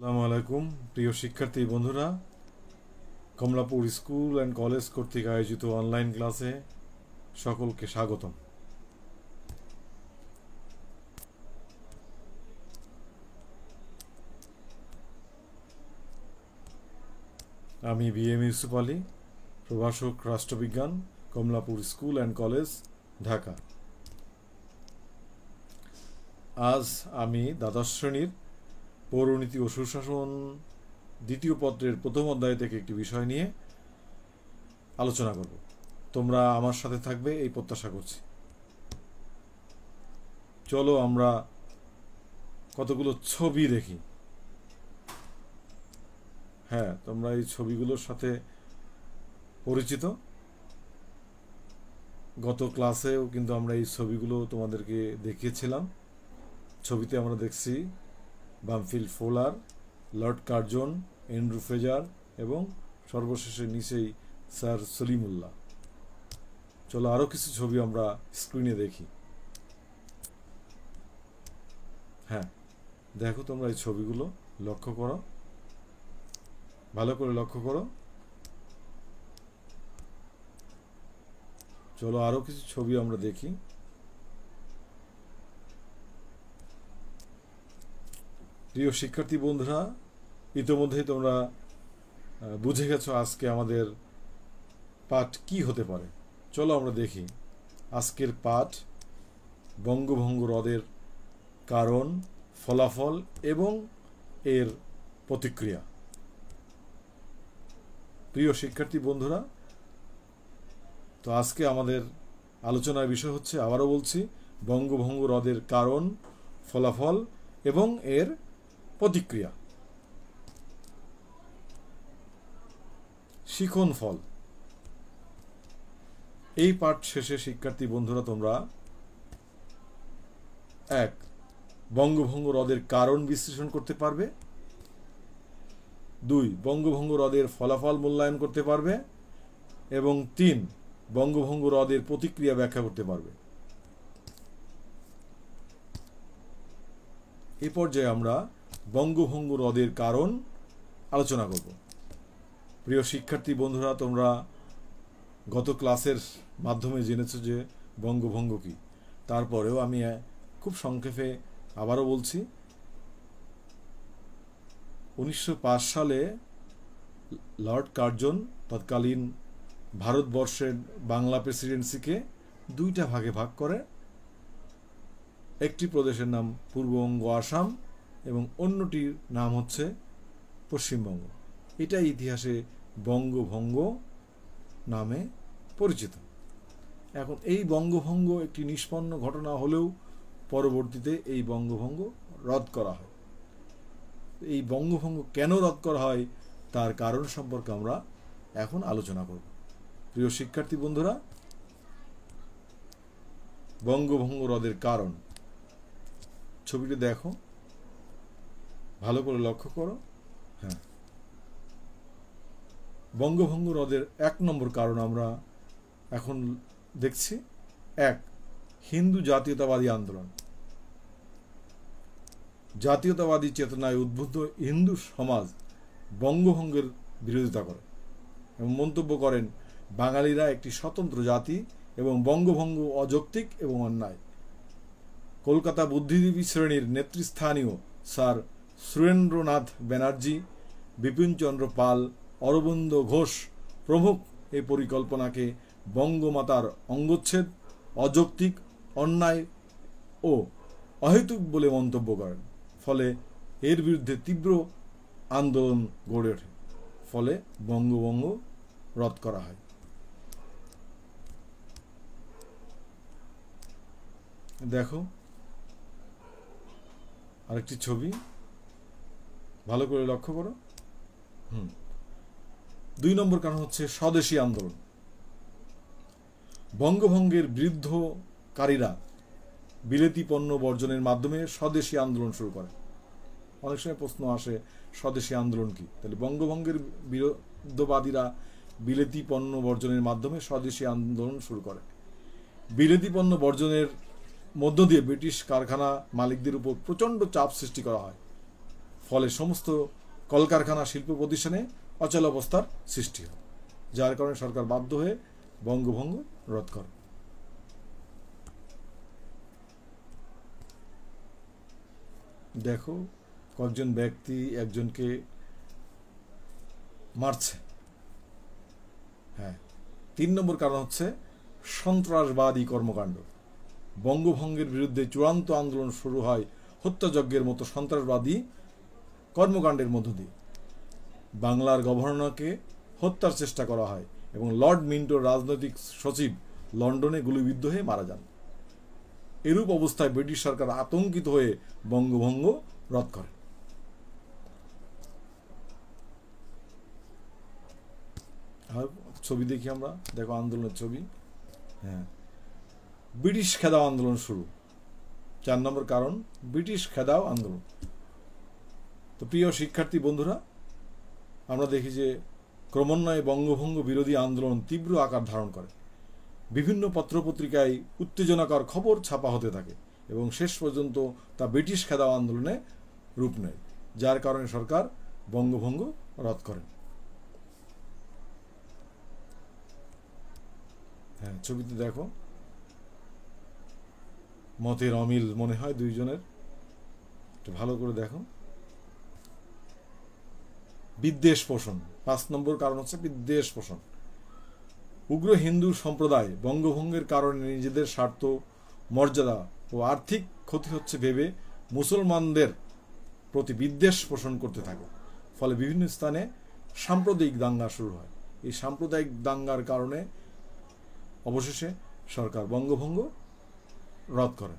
আসসালামু আলাইকুম প্রিয় শিক্ষার্থী বন্ধুরা, কমলাপুর স্কুল অ্যান্ড কলেজ কর্তৃক আয়োজিত অনলাইন ক্লাসে সকলকে স্বাগতম। আমি বিএম ইউসুফ আলী, প্রভাষক রাষ্ট্রবিজ্ঞান, Kamalapur school and college, Dhaka. আজ আমি দ্বাদশ শ্রেণীর পৌরনীতি ও সুশাসন দ্বিতীয় পত্রের প্রথম অধ্যায় থেকে একটি বিষয় নিয়ে আলোচনা করব। তোমরা আমার সাথে থাকবে এই প্রত্যাশা করছি। চলো আমরা কতগুলো ছবি দেখি। হ্যাঁ, তোমরা এই ছবিগুলোর সাথে পরিচিত। গত ক্লাসেও কিন্তু আমরা এই ছবিগুলো তোমাদেরকে দেখিয়েছিলাম। ছবিতে আমরা দেখছি Bampfylde Fuller, Lord Curzon, Andrew Fraser এবং সর্বশেষে নিচেই স্যার সলিমুল্লাহ। চলো আরও কিছু ছবি আমরা স্ক্রিনে দেখি। হ্যাঁ, দেখো তোমরা এই ছবিগুলো লক্ষ্য করো, ভালো করে লক্ষ্য করো। চলো আরও কিছু ছবি আমরা দেখি। প্রিয় শিক্ষার্থী বন্ধুরা, ইতোমধ্যেই তোমরা বুঝে গেছো আজকে আমাদের পাঠ কি হতে পারে। চলো আমরা দেখি। আজকের পাঠ বঙ্গভঙ্গ রদের কারণ, ফলাফল এবং এর প্রতিক্রিয়া। প্রিয় শিক্ষার্থী বন্ধুরা, তো আজকে আমাদের আলোচনার বিষয় হচ্ছে, আবারও বলছি, বঙ্গভঙ্গ রদের কারণ, ফলাফল এবং এর প্রতিক্রিয়া। শিখন ফল। এই পাঠ শেষে শিক্ষার্থী বন্ধুরা তোমরা 1. বঙ্গভঙ্গ রদের কারণ বিশ্লেষণ করতে পারবে। 2. বঙ্গভঙ্গ রদের ফলাফল মূল্যায়ন করতে পারবে এবং 3. বঙ্গভঙ্গ রদের প্রতিক্রিয়া ব্যাখ্যা করতে পারবে। এই পর্যায়ে আমরা বঙ্গভঙ্গ রদের কারণ আলোচনা করব। প্রিয় শিক্ষার্থী বন্ধুরা, তোমরা গত ক্লাসের মাধ্যমে জেনেছো যে বঙ্গভঙ্গ কি। তারপরেও আমি খুব সংক্ষেপে আবারও বলছি। 1905 সালে লর্ড কার্জন তৎকালীন ভারতবর্ষের বাংলা প্রেসিডেন্সিকে 2টা ভাগে ভাগ করে। একটি প্রদেশের নাম পূর্ববঙ্গ আসাম এবং অন্যটির নাম হচ্ছে পশ্চিমবঙ্গ। এটাই ইতিহাসে বঙ্গভঙ্গ নামে পরিচিত। এখন এই বঙ্গভঙ্গ একটি নিষ্পন্ন ঘটনা হলেও পরবর্তীতে এই বঙ্গভঙ্গ রদ করা হয়। এই বঙ্গভঙ্গ কেন রদ করা হয় তার কারণ সম্পর্কে আমরা এখন আলোচনা করব। প্রিয় শিক্ষার্থী বন্ধুরা, বঙ্গভঙ্গ রদের কারণ। ছবিটি দেখো, ভালো করে লক্ষ্য করো। হ্যাঁ, বঙ্গভঙ্গ রদের 1 নম্বর কারণ আমরা এখন দেখছি। 1. হিন্দু জাতীয়তাবাদী আন্দোলন। জাতীয়তাবাদী চেতনায় উদ্বুদ্ধ হিন্দু সমাজ বঙ্গভঙ্গের বিরোধিতা করে এবং মন্তব্য করেন বাঙালিরা একটি স্বতন্ত্র জাতি এবং বঙ্গভঙ্গ অযৌক্তিক এবং অন্যায়। কলকাতা বুদ্ধিজীবী শ্রেণীর নেতৃস্থানীয় স্যার সুরেন্দ্রনাথ ব্যানার্জি, বিপিনচন্দ্র পাল, অরবিন্দ ঘোষ প্রমুখ এই পরিকল্পনাকে বঙ্গমাতার অঙ্গচ্ছেদ, অযৌক্তিক, অন্যায় ও অহেতুক বলে মন্তব্য করেন। ফলে এর বিরুদ্ধে তীব্র আন্দোলন গড়ে ওঠে। ফলে বঙ্গভঙ্গ রদ করা হয়। দেখো আরেকটি ছবি, ভালো করে লক্ষ্য করো। 2 নম্বর কারণ হচ্ছে স্বদেশী আন্দোলন। বঙ্গভঙ্গের বিরুদ্ধকারীরা বিলেতি পণ্য বর্জনের মাধ্যমে স্বদেশী আন্দোলন শুরু করে। অনেক সময় প্রশ্ন আসে, স্বদেশী আন্দোলন কি? তাহলে বঙ্গভঙ্গের বিরুদ্ধবাদীরা বিলেতি পণ্য বর্জনের মাধ্যমে স্বদেশী আন্দোলন শুরু করে। বিলেতি পণ্য বর্জনের মধ্য দিয়ে ব্রিটিশ কারখানা মালিকদের উপর প্রচণ্ড চাপ সৃষ্টি করা হয়। ফলে সমস্ত কলকারখানা শিল্প প্রতিষ্ঠানে অচল অবস্থার সৃষ্টি হয়, যার কারণে সরকার বাধ্য হয়ে বঙ্গভঙ্গ রদ করে। দেখো কয়েকজন ব্যক্তি একজনকে মারছে। হ্যাঁ, 3 নম্বর কারণ হচ্ছে সন্ত্রাসবাদী কর্মকাণ্ড। বঙ্গভঙ্গের বিরুদ্ধে চূড়ান্ত আন্দোলন শুরু হয় হত্যাযজ্ঞের মতো সন্ত্রাসবাদী কর্মকাণ্ডের মধ্য দিয়ে। বাংলার গভর্নরকে হত্যার চেষ্টা করা হয় এবং লর্ড মিন্টোর রাজনৈতিক সচিব লন্ডনে গুলিবিদ্ধ হয়ে মারা যান। এরূপ অবস্থায় ব্রিটিশ সরকার আতঙ্কিত হয়ে বঙ্গভঙ্গ রদ করে। আর ছবি দেখি আমরা, দেখো আন্দোলনের ছবি। হ্যাঁ, ব্রিটিশ খেদাও আন্দোলন শুরু। 4 নম্বর কারণ ব্রিটিশ খেদাও আন্দোলন। তো প্রিয় শিক্ষার্থী বন্ধুরা, আমরা দেখি যে ক্রমান্বয়ে বঙ্গভঙ্গ বিরোধী আন্দোলন তীব্র আকার ধারণ করে। বিভিন্ন পত্রপত্রিকায় উত্তেজনাকর খবর ছাপা হতে থাকে এবং শেষ পর্যন্ত তা ব্রিটিশ খেদাও আন্দোলনে রূপ নেয়, যার কারণে সরকার বঙ্গভঙ্গ রদ করেন। হ্যাঁ, ছবিতে দেখো মতের অমিল মনে হয় দুইজনের, একটু ভালো করে দেখো। বিদ্বেষ পোষণ, 5 নম্বর কারণ হচ্ছে বিদ্বেষ পোষণ। উগ্র হিন্দু সম্প্রদায় বঙ্গভঙ্গের কারণে নিজেদের স্বার্থ, মর্যাদা ও আর্থিক ক্ষতি হচ্ছে ভেবে মুসলমানদের প্রতি বিদ্বেষ পোষণ করতে থাকে। ফলে বিভিন্ন স্থানে সাম্প্রদায়িক দাঙ্গা শুরু হয়। এই সাম্প্রদায়িক দাঙ্গার কারণে অবশেষে সরকার বঙ্গভঙ্গ রদ করে।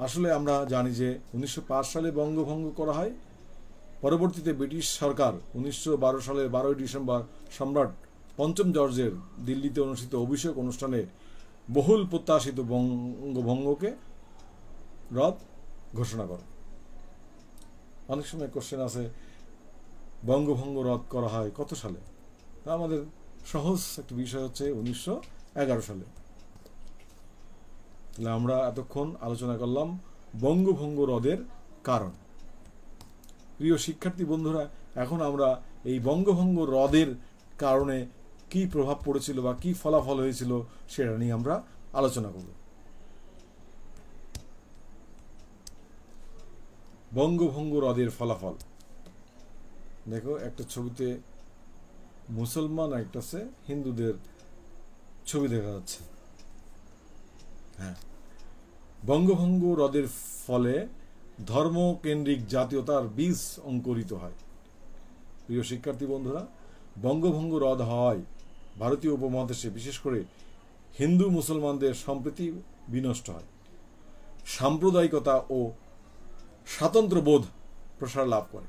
আসলে আমরা জানি যে 1905 সালে বঙ্গভঙ্গ করা হয়। পরবর্তীতে ব্রিটিশ সরকার 1912 সালের 12 ডিসেম্বর সম্রাট পঞ্চম জর্জের দিল্লিতে অনুষ্ঠিত অভিষেক অনুষ্ঠানে বহুল প্রত্যাশিত বঙ্গভঙ্গকে রদ ঘোষণা করে। অনেক সময় কোশ্চেন আছে বঙ্গভঙ্গ রদ করা হয় কত সালে? আমাদের সহজ একটা বিষয় হচ্ছে 1911 সালে। তাহলে আমরা এতক্ষণ আলোচনা করলাম বঙ্গভঙ্গ রদের কারণ। প্রিয় শিক্ষার্থী বন্ধুরা, এখন আমরা এই বঙ্গভঙ্গ রদের কারণে কি প্রভাব পড়েছিল বা কি ফলাফল হয়েছিল সেটা নিয়ে আমরা আলোচনা করব। বঙ্গভঙ্গ রদের ফলাফল দেখো, একটা ছবিতে মুসলমান আর একটা আছে হিন্দুদের ছবি দেখা যাচ্ছে। হ্যাঁ, বঙ্গভঙ্গ রদের ফলে ধর্মকেন্দ্রিক জাতীয়তার বীজ অঙ্কুরিত হয়। প্রিয় শিক্ষার্থী বন্ধুরা, বঙ্গভঙ্গ রদ হওয়ায় ভারতীয় উপমহাদেশে বিশেষ করে হিন্দু মুসলমানদের সম্প্রীতি বিনষ্ট হয়, সাম্প্রদায়িকতা ও স্বাতন্ত্র্যবোধ প্রসার লাভ করে,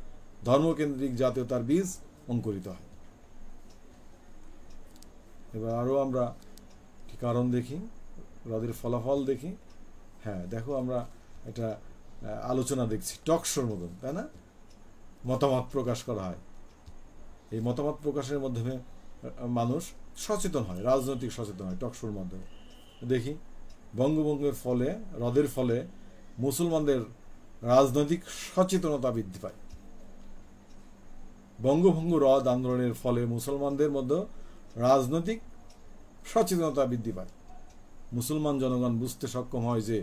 ধর্মকেন্দ্রিক জাতীয়তার বীজ অঙ্কুরিত হয়। এবার আরও আমরা কি কারণ দেখি, রদের ফলাফল দেখি। হ্যাঁ, দেখো আমরা এটা আলোচনা দেখছি টকশোর মতন, তাই না? মতামত প্রকাশ করা হয়। এই মতামত প্রকাশের মাধ্যমে মানুষ সচেতন হয়, রাজনৈতিক সচেতন হয় টকশোর মাধ্যমে। দেখি বঙ্গভঙ্গের ফলে, রদের ফলে মুসলমানদের রাজনৈতিক সচেতনতা বৃদ্ধি পায়। বঙ্গভঙ্গ রদ আন্দোলনের ফলে মুসলমানদের মধ্যে রাজনৈতিক সচেতনতা বৃদ্ধি পায়। মুসলমান জনগণ বুঝতে সক্ষম হয় যে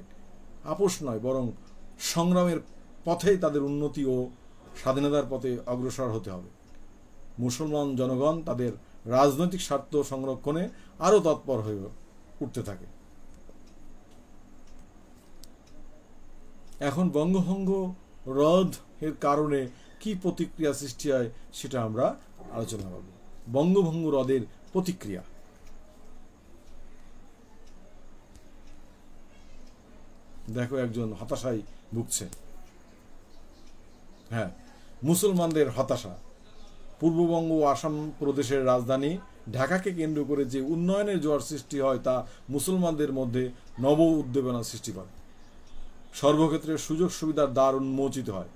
আপোষ নয় বরং সংগ্রামের পথেই তাদের উন্নতি ও স্বাধীনতার পথে অগ্রসর হতে হবে। মুসলমান জনগণ তাদের রাজনৈতিক স্বার্থ সংরক্ষণে আরও তৎপর হয়ে উঠতে থাকে। এখন বঙ্গভঙ্গ রদ এর কারণে কি প্রতিক্রিয়া সৃষ্টি হয় সেটা আমরা আলোচনা করব। বঙ্গভঙ্গ রদের প্রতিক্রিয়া। দেখো একজন হতাশায় ভুগছে। হ্যাঁ, মুসলমানদের হতাশা। পূর্ববঙ্গ ও আসাম প্রদেশের রাজধানী ঢাকাকে কেন্দ্র করে যে উন্নয়নের জোয়ার সৃষ্টি হয় তা মুসলমানদের মধ্যে নব উদ্দীপনা সৃষ্টি করে। সর্বক্ষেত্রে সুযোগ সুবিধার দ্বার উন্মোচিত হয়।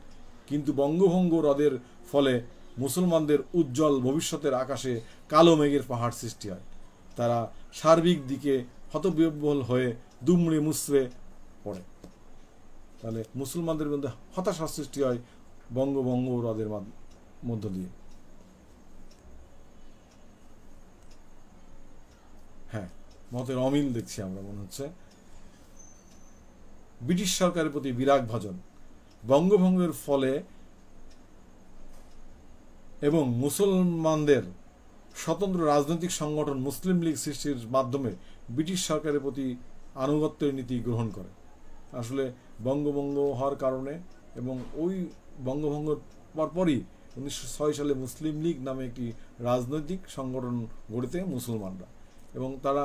কিন্তু বঙ্গভঙ্গ রদের ফলে মুসলমানদের উজ্জ্বল ভবিষ্যতের আকাশে কালো মেঘের পাহাড় সৃষ্টি হয়। তারা সার্বিক দিকে হতবিহ্বল হয়ে দুমড়ে মুচড়ে পড়ে। তাহলে মুসলমানদের মধ্যে হতাশার সৃষ্টি হয় বঙ্গভঙ্গ হ্রদের মধ্য দিয়ে। হ্যাঁ, মতের অমিল দেখছি আমরা, মনে হচ্ছে। ব্রিটিশ সরকারের প্রতি বিরাগ ভাজন, বঙ্গভঙ্গের ফলে এবং মুসলমানদের স্বতন্ত্র রাজনৈতিক সংগঠন মুসলিম লীগ সৃষ্টির মাধ্যমে ব্রিটিশ সরকারের প্রতি আনুগত্যের নীতি গ্রহণ করে। আসলে বঙ্গভঙ্গ হওয়ার কারণে এবং ওই বঙ্গভঙ্গের পরপরই 1906 সালে মুসলিম লীগ নামে একটি রাজনৈতিক সংগঠন গড়ে তোলে মুসলমানরা, এবং তারা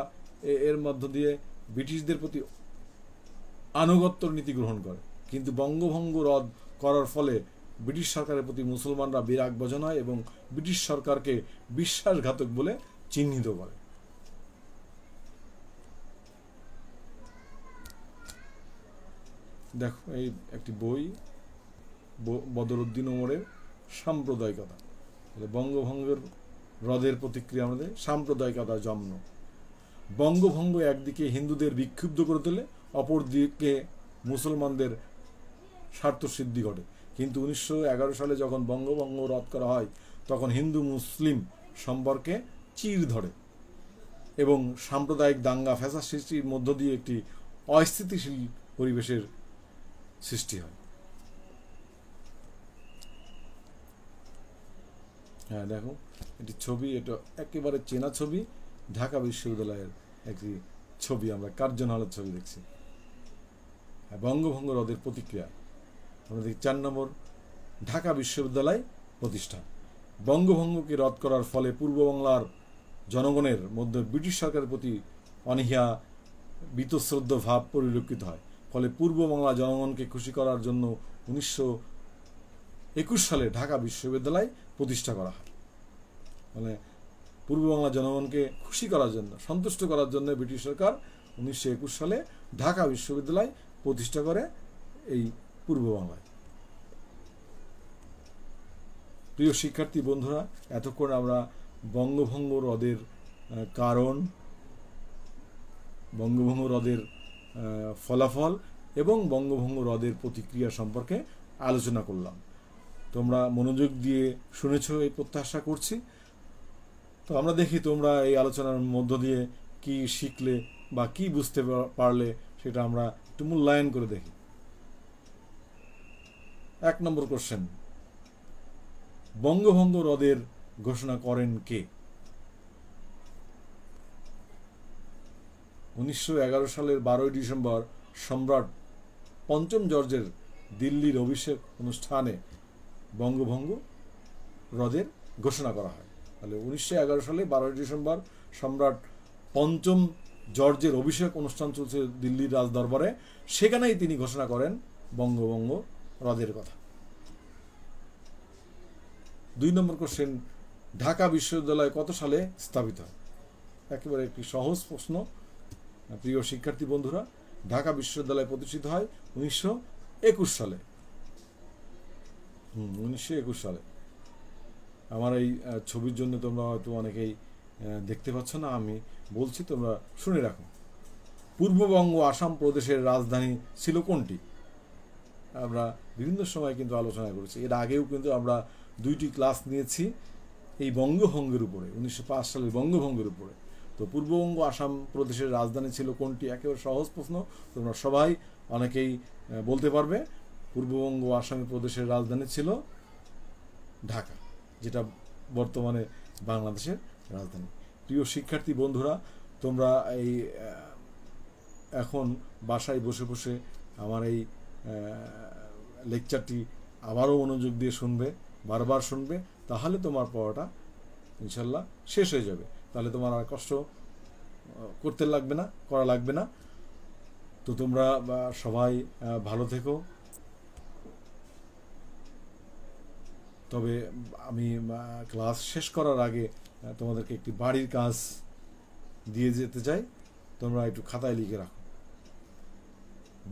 এর মধ্য দিয়ে ব্রিটিশদের প্রতি আনুগত্যের নীতি গ্রহণ করে। কিন্তু বঙ্গভঙ্গ রদ করার ফলে ব্রিটিশ সরকারের প্রতি মুসলমানরা বিরাগ ভাজন হয় এবং ব্রিটিশ সরকারকে বিশ্বাসঘাতক বলে চিহ্নিত করে। দেখো, এই একটি বই, বদরুদ্দিন ওমরের সাম্প্রদায়িকতা। বঙ্গভঙ্গের হ্রদের প্রতিক্রিয়া আমাদের সাম্প্রদায়িকতা জন্ম। বঙ্গভঙ্গ একদিকে হিন্দুদের বিক্ষুব্ধ করে তোলে, অপরদিকে মুসলমানদের স্বার্থসিদ্ধি ঘটে। কিন্তু 1911 সালে যখন বঙ্গভঙ্গ রদ করা হয় তখন হিন্দু মুসলিম সম্পর্কে চির ধরে এবং সাম্প্রদায়িক দাঙ্গা ফ্যাসাদ সৃষ্টির মধ্য দিয়ে একটি অস্থিতিশীল পরিবেশের সৃষ্টি হয়। হ্যাঁ, দেখো এটি ছবি, এটা একেবারে চেনা ছবি, ঢাকা বিশ্ববিদ্যালয়ের একটি ছবি, আমরা কার্জন হলের ছবি দেখছি। বঙ্গভঙ্গ রদের প্রতিক্রিয়া আমরা দেখি 4 নম্বর, ঢাকা বিশ্ববিদ্যালয় প্রতিষ্ঠা। বঙ্গভঙ্গকে রদ করার ফলে পূর্ব বাংলার জনগণের মধ্যে ব্রিটিশ সরকারের প্রতি অনীহা বীতশ্রদ্ধ ভাব পরিলক্ষিত হয়। ফলে পূর্ব বাংলা জনগণকে খুশি করার জন্য 1921 সালে ঢাকা বিশ্ববিদ্যালয় প্রতিষ্ঠা করা হয়। মানে পূর্ব বাংলা জনগণকে খুশি করার জন্য, সন্তুষ্ট করার জন্য ব্রিটিশ সরকার 1921 সালে ঢাকা বিশ্ববিদ্যালয় প্রতিষ্ঠা করে এই পূর্ব বাংলায়। প্রিয় শিক্ষার্থী বন্ধুরা, এতক্ষণ আমরা বঙ্গভঙ্গ রদের কারণ, বঙ্গভঙ্গ রদের ফলাফল এবং বঙ্গভঙ্গ রদের প্রতিক্রিয়া সম্পর্কে আলোচনা করলাম। তোমরা মনোযোগ দিয়ে শুনেছো এই প্রত্যাশা করছি। তো আমরা দেখি তোমরা এই আলোচনার মধ্য দিয়ে কি শিখলে বা কি বুঝতে পারলে, সেটা আমরা একটু মূল্যায়ন করে দেখি। 1 নম্বর কোশ্চেন, বঙ্গভঙ্গ রদের ঘোষণা করেন কে? 1911 সালের 12 ডিসেম্বর সম্রাট পঞ্চম জর্জের দিল্লির অভিষেক অনুষ্ঠানে বঙ্গভঙ্গ রদের ঘোষণা করা হয়। তাহলে 1911 সালে 12 ডিসেম্বর সম্রাট পঞ্চম জর্জের অভিষেক অনুষ্ঠান চলছে দিল্লির রাজদরবারে, সেখানেই তিনি ঘোষণা করেন বঙ্গভঙ্গ রদের কথা। 2 নম্বর কোশ্চেন, ঢাকা বিশ্ববিদ্যালয় কত সালে স্থাপিত হয়? একেবারে একটি সহজ প্রশ্ন। প্রিয় শিক্ষার্থী বন্ধুরা, ঢাকা বিশ্ববিদ্যালয় প্রতিষ্ঠিত হয় 1921 সালে। 1921 সালে। আমার এই ছবির জন্য তোমরা হয়তো অনেকেই দেখতে পাচ্ছ না, আমি বলছি, তোমরা শুনে রাখো। পূর্ববঙ্গ আসাম প্রদেশের রাজধানী ছিল কোনটি? আমরা বিভিন্ন সময় কিন্তু আলোচনা করেছি। এর আগেও কিন্তু আমরা 2টি ক্লাস নিয়েছি এই বঙ্গভঙ্গের উপরে, 1905 সালের বঙ্গভঙ্গের উপরে। তো পূর্ববঙ্গ আসাম প্রদেশের রাজধানী ছিল কোনটি? একেবারে সহজ প্রশ্ন, তোমরা সবাই অনেকেই বলতে পারবে। পূর্ববঙ্গ আসাম প্রদেশের রাজধানী ছিল ঢাকা, যেটা বর্তমানে বাংলাদেশের রাজধানী। প্রিয় শিক্ষার্থী বন্ধুরা, তোমরা এই এখন বাসায় বসে বসে আমার এই লেকচারটি আবারও মনোযোগ দিয়ে শুনবে, বারবার শুনবে, তাহলে তোমার পড়াটা ইনশাল্লাহ শেষ হয়ে যাবে। তাহলে তোমার আর কষ্ট করা লাগবে না। তো তোমরা সবাই ভালো থেকো। তবে আমি ক্লাস শেষ করার আগে তোমাদেরকে একটি বাড়ির কাজ দিয়ে যেতে চাই, তোমরা একটু খাতায় লিখে রাখো।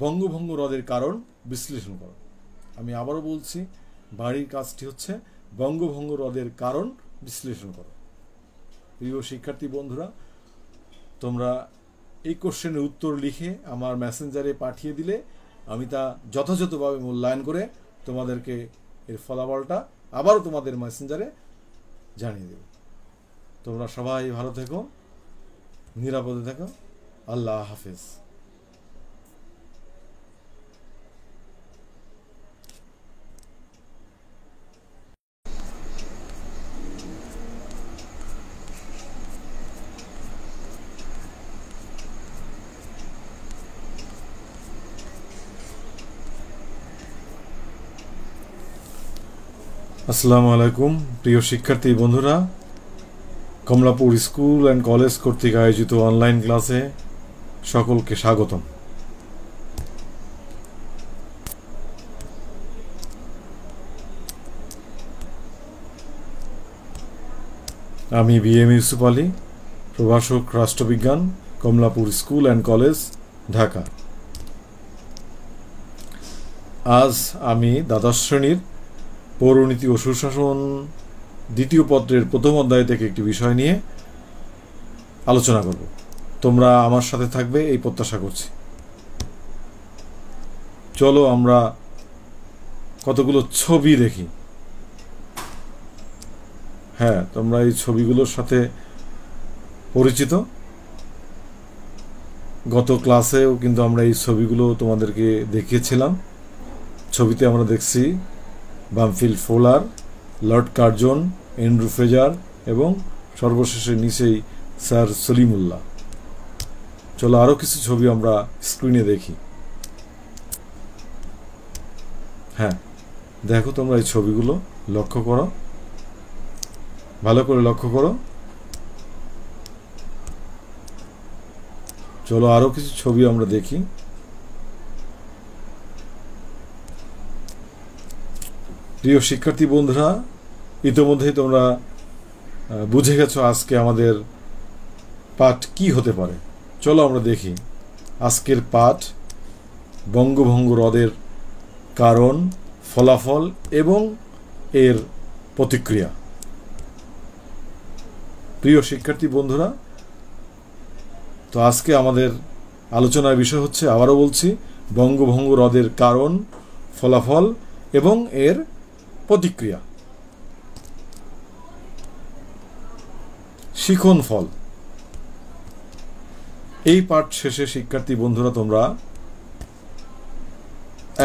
বঙ্গভঙ্গ রদের কারণ বিশ্লেষণ করো। আমি আবারও বলছি, বাড়ির কাজটি হচ্ছে বঙ্গভঙ্গ রদের কারণ বিশ্লেষণ করো। প্রিয় শিক্ষার্থী বন্ধুরা, তোমরা এই কোশ্চেনের উত্তর লিখে আমার মেসেঞ্জারে পাঠিয়ে দিলে আমি তা যথাযথভাবে মূল্যায়ন করে তোমাদেরকে এর ফলাফলটা আবারও তোমাদের মেসেঞ্জারে জানিয়ে দেব। তোমরা সবাই ভালো থেকো, নিরাপদে থেকো। আল্লাহ হাফেজ। আসসালামু আলাইকুম প্রিয় শিক্ষার্থী বন্ধুরা, কমলাপুর স্কুল অ্যান্ড কলেজ কর্তৃক আয়োজিত অনলাইন ক্লাসে সকলকে স্বাগতম। আমি বিএম ইউসুফ আলী, প্রভাষক রাষ্ট্রবিজ্ঞান, Kamalapur school and college, Dhaka. আজ আমি দ্বাদশ শ্রেণীর পৌরনীতি ও সুশাসন দ্বিতীয় পত্রের প্রথম অধ্যায় থেকে একটি বিষয় নিয়ে আলোচনা করব। তোমরা আমার সাথে থাকবে এই প্রত্যাশা করছি। চলো আমরা কতগুলো ছবি দেখি। হ্যাঁ, তোমরা এই ছবিগুলোর সাথে পরিচিত। গত ক্লাসেও কিন্তু আমরা এই ছবিগুলো তোমাদেরকে দেখিয়েছিলাম। ছবিতে আমরা দেখছি Bampfylde Fuller, Lord Curzon, Andrew Fraser এবং সর্বশেষে নিচেই স্যার সলিমুল্লাহ। চলো আরও কিছু ছবি আমরা স্ক্রিনে দেখি। হ্যাঁ, দেখো তোমরা এই ছবিগুলো লক্ষ্য করো, ভালো করে লক্ষ্য করো। চলো আরও কিছু ছবি আমরা দেখি। প্রিয় শিক্ষার্থী বন্ধুরা, ইতোমধ্যেই তোমরা বুঝে গেছো আজকে আমাদের পাঠ কি হতে পারে। চলো আমরা দেখি আজকের পাঠ বঙ্গভঙ্গ রদের কারণ, ফলাফল এবং এর প্রতিক্রিয়া। প্রিয় শিক্ষার্থী বন্ধুরা, তো আজকে আমাদের আলোচনার বিষয় হচ্ছে, আবারও বলছি, বঙ্গভঙ্গ রদের কারণ, ফলাফল এবং এর প্রতিক্রিয়া। শিখন ফল। এই পাঠ শেষে শিক্ষার্থী বন্ধুরা তোমরা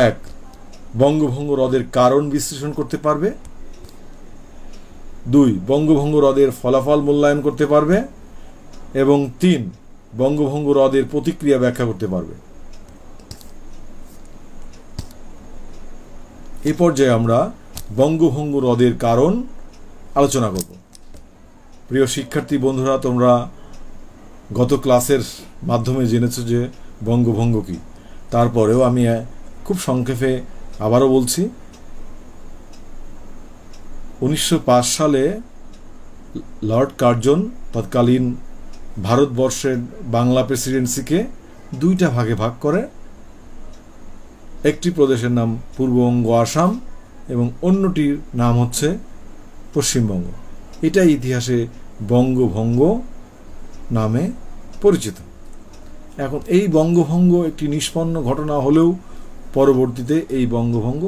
1. বঙ্গভঙ্গ রদের কারণ বিশ্লেষণ করতে পারবে। 2. বঙ্গভঙ্গ রদের ফলাফল মূল্যায়ন করতে পারবে এবং 3. বঙ্গভঙ্গ রদের প্রতিক্রিয়া ব্যাখ্যা করতে পারবে। এই পর্যায়ে আমরা বঙ্গভঙ্গ রদের কারণ আলোচনা করব। প্রিয় শিক্ষার্থী বন্ধুরা, তোমরা গত ক্লাসের মাধ্যমে জেনেছো যে বঙ্গভঙ্গ কি। তারপরেও আমি খুব সংক্ষেপে আবারও বলছি। 1905 সালে লর্ড কার্জন তৎকালীন ভারতবর্ষের বাংলা প্রেসিডেন্সিকে 2টা ভাগে ভাগ করে। একটি প্রদেশের নাম পূর্ববঙ্গ আসাম এবং অন্যটির নাম হচ্ছে পশ্চিমবঙ্গ। এটাই ইতিহাসে বঙ্গভঙ্গ নামে পরিচিত। এখন এই বঙ্গভঙ্গ একটি নিষ্পন্ন ঘটনা হলেও পরবর্তীতে এই বঙ্গভঙ্গ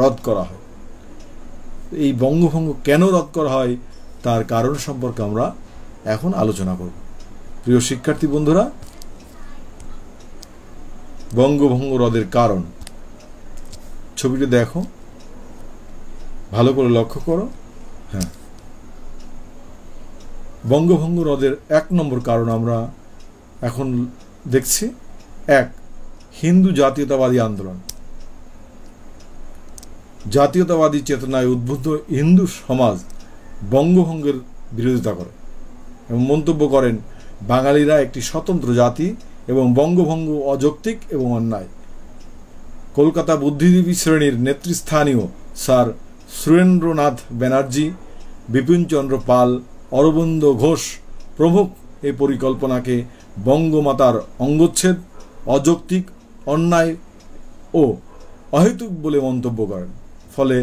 রদ করা হয়। এই বঙ্গভঙ্গ কেন রদ করা হয় তার কারণ সম্পর্কে আমরা এখন আলোচনা করব। প্রিয় শিক্ষার্থী বন্ধুরা, বঙ্গভঙ্গ রদের কারণ। ছবিটি দেখো, ভালো করে লক্ষ্য করো। হ্যাঁ, বঙ্গভঙ্গ রদের 1 নম্বর কারণ আমরা এখন দেখছি। 1. হিন্দু জাতীয়তাবাদী আন্দোলন। জাতীয়তাবাদী চেতনায় উদ্বুদ্ধ হিন্দু সমাজ বঙ্গভঙ্গের বিরোধিতা করে এবং মন্তব্য করেন বাঙালিরা একটি স্বতন্ত্র জাতি এবং বঙ্গভঙ্গ অযৌক্তিক এবং অন্যায়। কলকাতা বুদ্ধিজীবী শ্রেণীর নেতৃস্থানীয় স্যার সুরেন্দ্রনাথ ব্যানার্জি, বিপিনচন্দ্র পাল, অরবিন্দ ঘোষ প্রমুখ এই পরিকল্পনাকে বঙ্গমাতার অঙ্গচ্ছেদ, অযৌক্তিক, অন্যায় ও অহেতুক বলে মন্তব্য করেন। ফলে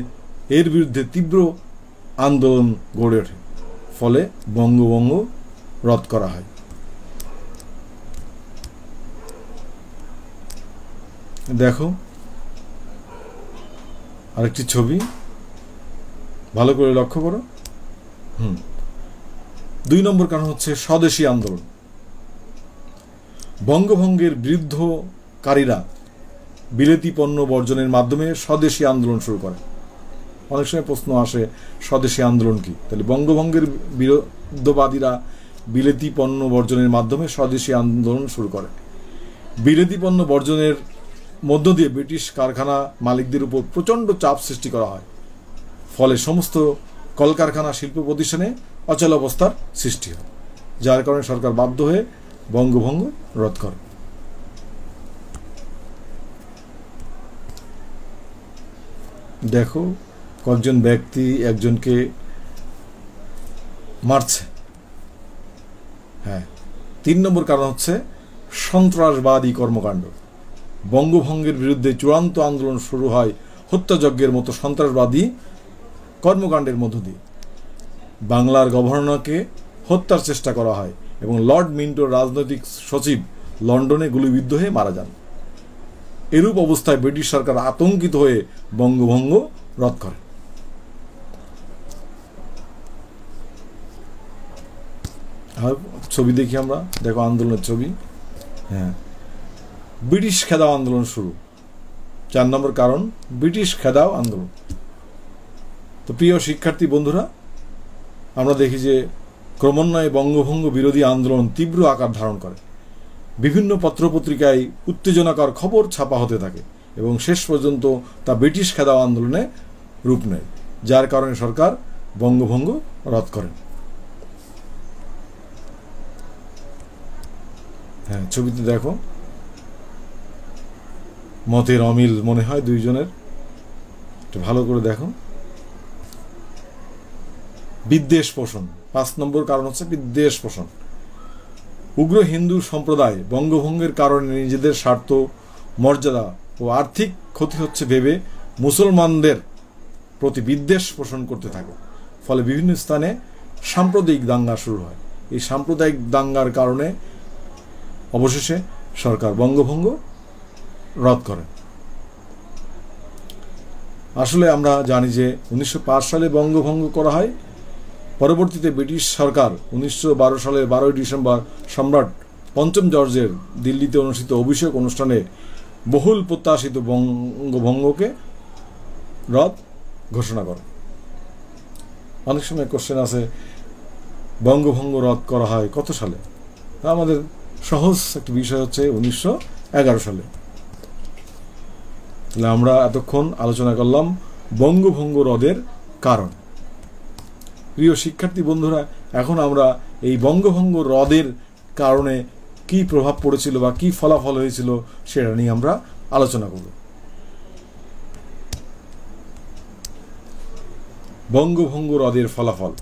এর বিরুদ্ধে তীব্র আন্দোলন গড়ে ওঠে। ফলে বঙ্গভঙ্গ রদ করা হয়। দেখো আরেকটি ছবি ভালো করে লক্ষ্য করো। 2 নম্বর কারণ হচ্ছে স্বদেশী আন্দোলন। বঙ্গভঙ্গের বিরুদ্ধকারীরা বিলেতি পণ্য বর্জনের মাধ্যমে স্বদেশী আন্দোলন শুরু করে। অনেক সময় প্রশ্ন আসে স্বদেশী আন্দোলন কি? তাহলে বঙ্গভঙ্গের বিরুদ্ধবাদীরা বিলেতি পণ্য বর্জনের মাধ্যমে স্বদেশী আন্দোলন শুরু করে। বিলেতি পণ্য বর্জনের মধ্য দিয়ে ব্রিটিশ কারখানা মালিকদের উপর প্রচণ্ড চাপ সৃষ্টি করা হয়। ফলে সমস্ত কলকারখানা শিল্প প্রতিষ্ঠানে অচল অবস্থার সৃষ্টি হয়, যার কারণে সরকার বাধ্য হয়ে বঙ্গভঙ্গ রদ করে। দেখো কয়েকজন ব্যক্তি একজনকে মারছে। 3 নম্বর কারণ হচ্ছে সন্ত্রাসবাদী কর্মকাণ্ড। বঙ্গভঙ্গের বিরুদ্ধে চূড়ান্ত আন্দোলন শুরু হয় হত্যাযজ্ঞের মতো সন্ত্রাসবাদী কর্মকাণ্ডের মধ্য দিয়ে। বাংলার গভর্নরকে হত্যার চেষ্টা করা হয় এবং লর্ড মিন্টোর রাজনৈতিক সচিব লন্ডনে গুলিবিদ্ধ হয়ে মারা যান। এরূপ অবস্থায় ব্রিটিশ সরকার আতঙ্কিত হয়ে বঙ্গভঙ্গ রদ করে। ছবি দেখি আমরা, দেখো আন্দোলনের ছবি। ব্রিটিশ খেদাও আন্দোলন শুরু। 4 নম্বর কারণ ব্রিটিশ খেদাও আন্দোলন। তো প্রিয় শিক্ষার্থী বন্ধুরা, আমরা দেখি যে ক্রমান্বয়ে বঙ্গভঙ্গ বিরোধী আন্দোলন তীব্র আকার ধারণ করে। বিভিন্ন পত্রপত্রিকায় উত্তেজনাকর খবর ছাপা হতে থাকে এবং শেষ পর্যন্ত তা ব্রিটিশ খেদাও আন্দোলনে রূপ নেয়, যার কারণে সরকার বঙ্গভঙ্গ রদ করেন। ছবিতে দেখো মতের অমিল মনে হয় দুইজনের, একটু ভালো করে দেখো। বিদ্বেষ পোষণ। 5 নম্বর কারণ হচ্ছে বিদ্বেষ পোষণ। উগ্র হিন্দু সম্প্রদায় বঙ্গভঙ্গের কারণে নিজেদের স্বার্থ, মর্যাদা ও আর্থিক ক্ষতি হচ্ছে ভেবে মুসলমানদের প্রতি বিদ্বেষ পোষণ করতে থাকে। ফলে বিভিন্ন স্থানে সাম্প্রদায়িক দাঙ্গা শুরু হয়। এই সাম্প্রদায়িক দাঙ্গার কারণে অবশেষে সরকার বঙ্গভঙ্গ রদ করে। আসলে আমরা জানি যে 1905 সালে বঙ্গভঙ্গ করা হয়। পরবর্তীতে ব্রিটিশ সরকার 1912 সালের 12 ডিসেম্বর সম্রাট পঞ্চম জর্জের দিল্লিতে অনুষ্ঠিত অভিষেক অনুষ্ঠানে বহুল প্রত্যাশিত বঙ্গভঙ্গকে রদ ঘোষণা করে। অনেক সময় কোশ্চেন আছে বঙ্গভঙ্গ রদ করা হয় কত সালে? আমাদের সহজ একটি বিষয় হচ্ছে 1911 সালে। তাহলে আমরা এতক্ষণ আলোচনা করলাম বঙ্গভঙ্গ রদের কারণ। প্রিয় শিক্ষার্থী বন্ধুরা, এখন আমরা এই বঙ্গভঙ্গ রদের কারণে কি প্রভাব পড়েছিল বা কি ফলাফল হয়েছিল সেটা নিয়ে আমরা আলোচনা করব। বঙ্গভঙ্গ রদের ফলাফল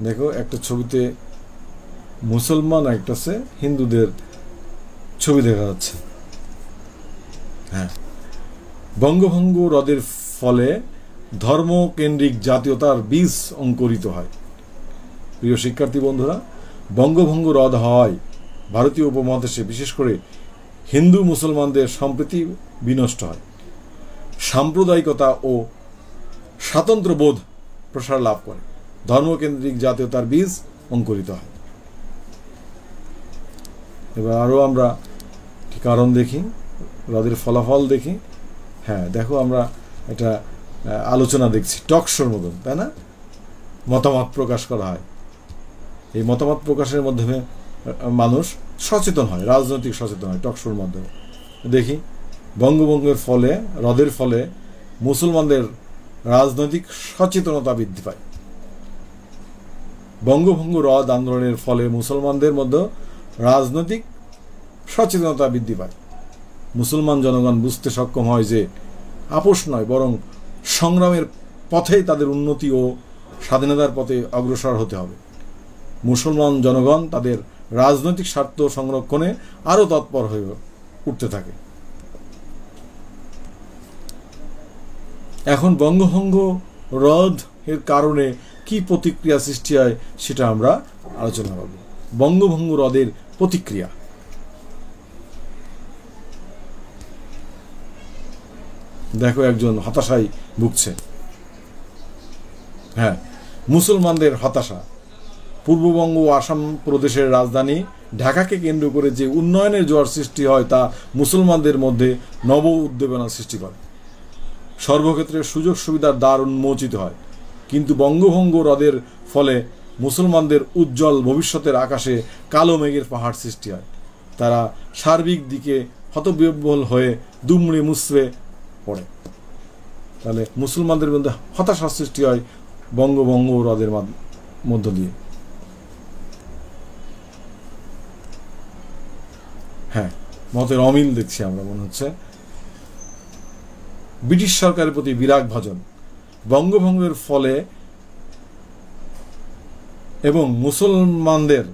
দেখো, একটা ছবিতে মুসলমান আর একটা আছে হিন্দুদের ছবি দেখা যাচ্ছে। বঙ্গভঙ্গ রদের ফলে ধর্মকেন্দ্রিক জাতীয়তার বীজ অঙ্কুরিত হয়। প্রিয় শিক্ষার্থী বন্ধুরা, বঙ্গভঙ্গ রদ হয় ভারতীয় উপমহাদেশে বিশেষ করে হিন্দু মুসলমানদের সম্প্রীতি বিনষ্ট হয়, সাম্প্রদায়িকতা ও স্বাতন্ত্র্যবোধ প্রসার লাভ করে, ধর্মকেন্দ্রিক জাতীয়তার বীজ অঙ্কুরিত হয়। এবার আরও আমরা কারণ দেখি, রদের ফলাফল দেখি। দেখো আমরা এটা আলোচনা দেখছি টক শোর মতন, তাই না? মতামত প্রকাশ করা হয়। এই মতামত প্রকাশের মাধ্যমে মানুষ সচেতন হয়, রাজনৈতিক সচেতন হয় টক শোর মাধ্যমে। দেখি বঙ্গভঙ্গের ফলে, রদের ফলে মুসলমানদের রাজনৈতিক সচেতনতা বৃদ্ধি পায়। বঙ্গভঙ্গ রদ আন্দোলনের ফলে মুসলমানদের মধ্যে রাজনৈতিক সচেতনতা বৃদ্ধি পায়। মুসলমান জনগণ বুঝতে সক্ষম হয় যে আপোষ নয় বরং সংগ্রামের পথেই তাদের উন্নতি ও স্বাধীনতার পথে অগ্রসর হতে হবে। মুসলমান জনগণ তাদের রাজনৈতিক স্বার্থ সংরক্ষণে আরও তৎপর হয়ে উঠতে থাকে। এখন বঙ্গভঙ্গ রদ এর কারণে কি প্রতিক্রিয়া সৃষ্টি হয় সেটা আমরা আলোচনা করব। বঙ্গভঙ্গ রদের প্রতিক্রিয়া। দেখো একজন হতাশায় ভুগছে। হ্যাঁ, মুসলমানদের হতাশা। পূর্ববঙ্গ ও আসাম প্রদেশের রাজধানী ঢাকাকে কেন্দ্র করে যে উন্নয়নের জোয়ার সৃষ্টি হয় তা মুসলমানদের মধ্যে নব উদ্দীপনা সৃষ্টি করে। সর্বক্ষেত্রে সুযোগ সুবিধার দ্বার উন্মোচিত হয়। কিন্তু বঙ্গভঙ্গ হ্রদের ফলে মুসলমানদের উজ্জ্বল ভবিষ্যতের আকাশে কালো মেঘের পাহাড় সৃষ্টি হয়। তারা সার্বিক দিকে হতবিহ্বল হয়ে দুমড়ে মুচড়ে পড়ে। তাহলে মুসলমানদের মধ্যে হতাশার সৃষ্টি হয় বঙ্গভঙ্গ হ্রদের মধ্য দিয়ে। হ্যাঁ, মতের অমিল দেখছি আমরা, মনে হচ্ছে। ব্রিটিশ সরকারের প্রতি বিরাগ ভাজন। বঙ্গভঙ্গের ফলে এবং মুসলমানদের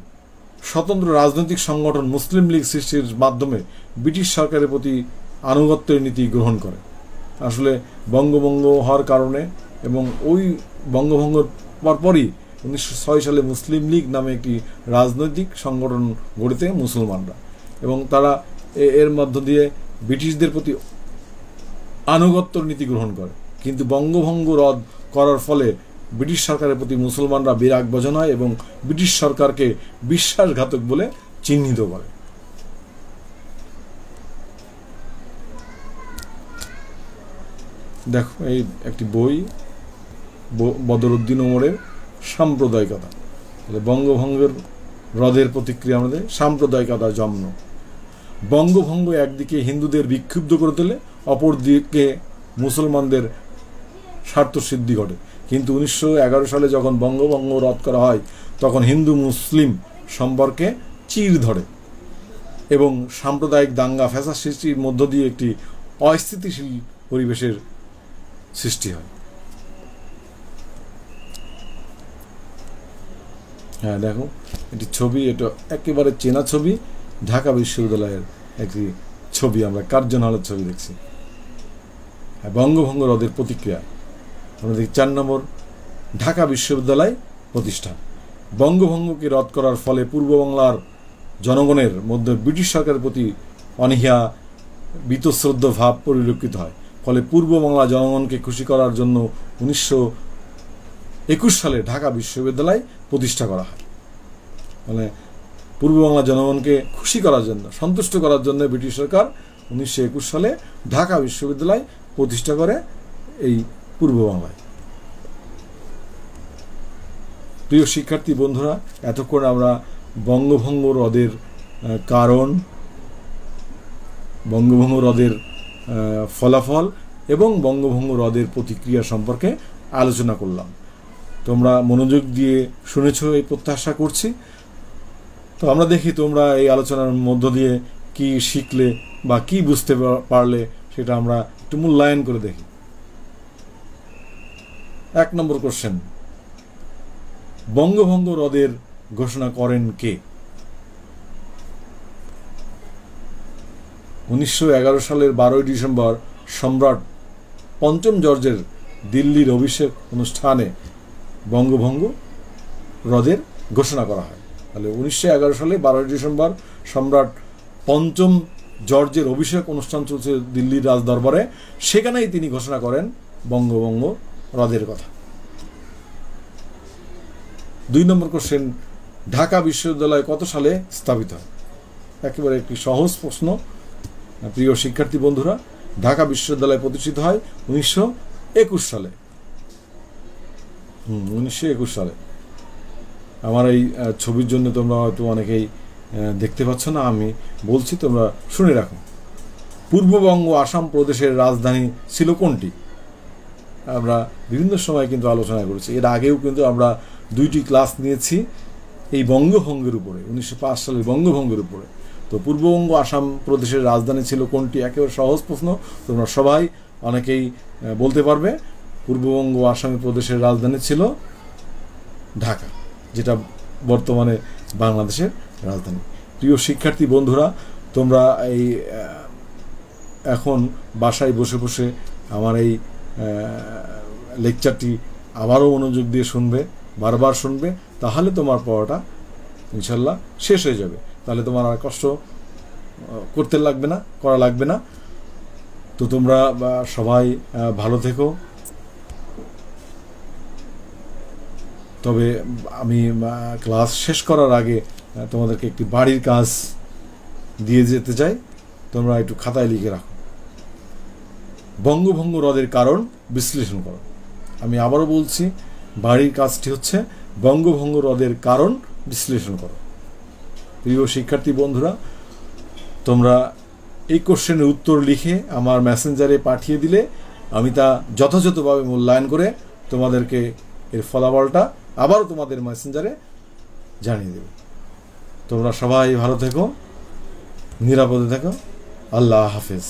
স্বতন্ত্র রাজনৈতিক সংগঠন মুসলিম লীগ সৃষ্টির মাধ্যমে ব্রিটিশ সরকারের প্রতি আনুগত্যের নীতি গ্রহণ করে। আসলে বঙ্গভঙ্গ হওয়ার কারণে এবং ওই বঙ্গভঙ্গর পরপরই 1906 সালে মুসলিম লীগ নামে একটি রাজনৈতিক সংগঠন গড়ে তোলে মুসলমানরা, এবং তারা এর মধ্য দিয়ে ব্রিটিশদের প্রতি আনুগত্যের নীতি গ্রহণ করে। কিন্তু বঙ্গভঙ্গ রদ করার ফলে ব্রিটিশ সরকারের প্রতি মুসলমানরা বিরাগ ভাজন হয় এবং ব্রিটিশ সরকারকে বিশ্বাসঘাতক বলে চিহ্নিত করে। দেখো, এই একটি বই, বদরুদ্দিন ওমরের সাম্প্রদায়িকতা। বঙ্গভঙ্গের হ্রদের প্রতিক্রিয়া আমাদের সাম্প্রদায়িকতার জন্ম। বঙ্গভঙ্গ একদিকে হিন্দুদের বিক্ষুব্ধ করে তোলে, অপরদিকে মুসলমানদের স্বার্থ সিদ্ধি ঘটে। কিন্তু 1911 সালে যখন বঙ্গভঙ্গ রদ করা হয় তখন হিন্দু মুসলিম সম্পর্কে চির ধরে এবং সাম্প্রদায়িক দাঙ্গা ফ্যাসাদ সৃষ্টির মধ্য দিয়ে একটি অস্থিতিশীল পরিবেশের সৃষ্টি হয়। হ্যাঁ, দেখো এটি ছবি, এটা একেবারে চেনা ছবি, ঢাকা বিশ্ববিদ্যালয়ের একটি ছবি, আমরা কার্জন হলের ছবি দেখছি। হ্যাঁ, বঙ্গভঙ্গ রদের প্রতিক্রিয়া। আমরা দেখি 4 নম্বর, ঢাকা বিশ্ববিদ্যালয় প্রতিষ্ঠা। বঙ্গভঙ্গকে রদ করার ফলে পূর্ব বাংলার জনগণের মধ্যে ব্রিটিশ সরকারের প্রতি অনীহা, বীতশ্রদ্ধ ভাব পরিলক্ষিত হয়। ফলে পূর্ব বাংলা জনগণকে খুশি করার জন্য 1921 সালে ঢাকা বিশ্ববিদ্যালয় প্রতিষ্ঠা করা হয়। মানে পূর্ব বাংলা জনগণকে খুশি করার জন্য, সন্তুষ্ট করার জন্য ব্রিটিশ সরকার 1921 সালে ঢাকা বিশ্ববিদ্যালয় প্রতিষ্ঠা করে এই পূর্ব বাংলায়। প্রিয় শিক্ষার্থী বন্ধুরা, এতক্ষণ আমরা বঙ্গভঙ্গ হ্রদের কারণ, বঙ্গভঙ্গ হ্রদের ফলাফল এবং বঙ্গভঙ্গ হ্রদের প্রতিক্রিয়া সম্পর্কে আলোচনা করলাম। তোমরা মনোযোগ দিয়ে শুনেছ এই প্রত্যাশা করছি। তো আমরা দেখি তোমরা এই আলোচনার মধ্য দিয়ে কি শিখলে বা কি বুঝতে পারলে, সেটা আমরা একটু মূল্যায়ন করে দেখি। 1 নম্বর কোশ্চেন, বঙ্গভঙ্গ হ্রদের ঘোষণা করেন কে? 1911 সালের 12 ডিসেম্বর সম্রাট পঞ্চম জর্জের দিল্লির অভিষেক অনুষ্ঠানে বঙ্গভঙ্গ হ্রদের ঘোষণা করা হয়। তাহলে 1911 সালে 12 ডিসেম্বর সম্রাট পঞ্চম জর্জের অভিষেক অনুষ্ঠান চলছে দিল্লির রাজদরবারে, সেখানেই তিনি ঘোষণা করেন বঙ্গভঙ্গ হ্রদের কথা। 2 নম্বর কোশ্চেন, ঢাকা বিশ্ববিদ্যালয় কত সালে স্থাপিত হয়? একেবারে একটি সহজ প্রশ্ন। প্রিয় শিক্ষার্থী বন্ধুরা, ঢাকা বিশ্ববিদ্যালয় প্রতিষ্ঠিত হয় 1921 সালে। 1921 সালে। আমার এই ছবির জন্য তোমরা হয়তো অনেকেই দেখতে পাচ্ছ না, আমি বলছি, তোমরা শুনে রাখো। পূর্ববঙ্গ আসাম প্রদেশের রাজধানী ছিল কোনটি? আমরা বিভিন্ন সময় কিন্তু আলোচনা করেছি। এর আগেও কিন্তু আমরা 2টি ক্লাস নিয়েছি এই বঙ্গভঙ্গের উপরে, 1905 সালের বঙ্গভঙ্গের উপরে। তো পূর্ববঙ্গ আসাম প্রদেশের রাজধানী ছিল কোনটি? একেবারে সহজ প্রশ্ন, তোমরা সবাই অনেকেই বলতে পারবে। পূর্ববঙ্গ আসাম প্রদেশের রাজধানী ছিল ঢাকা, যেটা বর্তমানে বাংলাদেশের রাজধানী। প্রিয় শিক্ষার্থী বন্ধুরা, তোমরা এই এখন বাসায় বসে বসে আমার এই লেকচারটি আবারও মনোযোগ দিয়ে শুনবে, বারবার শুনবে, তাহলে তোমার পড়াটা ইনশাল্লাহ শেষ হয়ে যাবে। তাহলে তোমার আর কষ্ট করা লাগবে না। তো তোমরা সবাই ভালো থেকো। তবে আমি ক্লাস শেষ করার আগে তোমাদেরকে একটি বাড়ির কাজ দিয়ে যেতে চাই, তোমরা একটু খাতায় লিখে রাখো। বঙ্গভঙ্গ হ্রদের কারণ বিশ্লেষণ করো। আমি আবারও বলছি, বাড়ির কাজটি হচ্ছে বঙ্গভঙ্গ হ্রদের কারণ বিশ্লেষণ করো। প্রিয় শিক্ষার্থী বন্ধুরা, তোমরা এই কোশ্চেনের উত্তর লিখে আমার মেসেঞ্জারে পাঠিয়ে দিলে আমি তা যথাযথভাবে মূল্যায়ন করে তোমাদেরকে এর ফলাফলটা আবারও তোমাদের মেসেঞ্জারে জানিয়ে দেব। তোমরা সবাই ভালো থেকো, নিরাপদে থেকো। আল্লাহ হাফেজ।